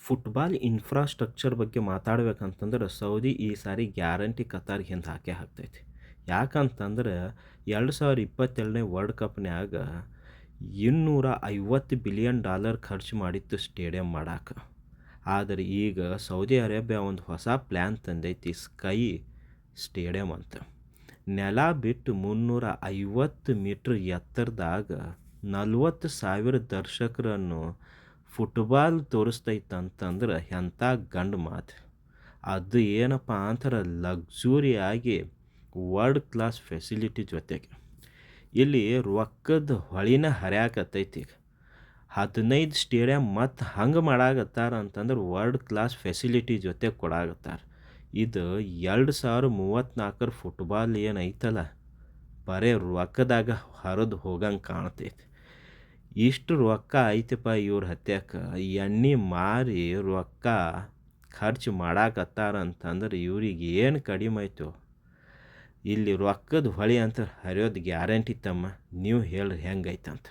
Football infrastructure ಬಗ್ಗೆ ಮಾತಾಡ್ಬೇಕಂತಂದ್ರೆ Saudi ಈ ಸಾರಿ guarantee ಕತಾರ್ಗೆ ಹಿಂದೆ ಹಾಕೇ ಹಾಕ್ತೈತಿ. ಯಾಕಂತಂದ್ರೆ 2022ನೇ ವರ್ಲ್ಡ್ ಕಪ್ನ್ಯಾಗ $250 ಬಿಲಿಯನ್ ಖರ್ಚು ಮಾಡಿತ್ತು ಸ್ಟೇಡಿಯಂ ಮಾಡಾಕ. ಆದರೆ ಈಗ ಸೌದಿ ಅರೇಬಿಯಾ ಒಂದು ಹೊಸ ಪ್ಲ್ಯಾನ್ ತಂದೈತಿ, ಸ್ಕೈ ಸ್ಟೇಡಿಯಂ ಅಂತ. ನೆಲ ಬಿಟ್ಟು 350 ಮೀಟ್ರ್ ಎತ್ತರದಾಗ 40,000 ದರ್ಶಕರನ್ನು ಫುಟ್ಬಾಲ್ ತೋರಿಸ್ತೈತಂತಂದ್ರೆ ಎಂಥ ಗಂಡು ಮಾತು. ಅದು ಏನಪ್ಪ ಅಂತಾರೆ ಲಕ್ಸುರಿಯಾಗಿ ವರ್ಲ್ಡ್ ಕ್ಲಾಸ್ ಫೆಸಿಲಿಟಿ ಜೊತೆಗೆ. ಇಲ್ಲಿ ರೊಕ್ಕದ ಹೊಳಿನ ಹರಿಯಾಕತ್ತೈತಿ. ಈಗ 15 ಸ್ಟೇಡಿಯಂ ಮತ್ತು ಹಂಗೆ ಮಾಡಾಕತ್ತಾರ ಅಂತಂದ್ರೆ ವರ್ಲ್ಡ್ ಕ್ಲಾಸ್ ಫೆಸಿಲಿಟಿ ಜೊತೆ ಕೊಡಾಕತ್ತಾರ. ಇದು 2034 ಫುಟ್ಬಾಲ್ ಏನೈತಲ್ಲ, ಬರೇ ರೊಕ್ಕದಾಗ ಹರಿದು ಹೋಗಂಗೆ ಕಾಣ್ತೈತಿ. ಇಷ್ಟು ರೊಕ್ಕ ಐತಪ್ಪ ಇವ್ರ ಹತ್ಯಾಕ, ಎಣ್ಣೆ ಮಾರಿ ರೊಕ್ಕ ಖರ್ಚು ಮಾಡಾಕತ್ತಾರ ಅಂತಂದ್ರೆ ಇವ್ರಿಗೆ ಏನು ಕಡಿಮೆ ಆಯಿತು. ಇಲ್ಲಿ ರೊಕ್ಕದ ಹೊಳೆ ಅಂತ ಹರಿಯೋದು ಗ್ಯಾರಂಟಿ ತಮ್ಮ. ನೀವು ಹೇಳ್ರಿ ಹೆಂಗೈತಂತ.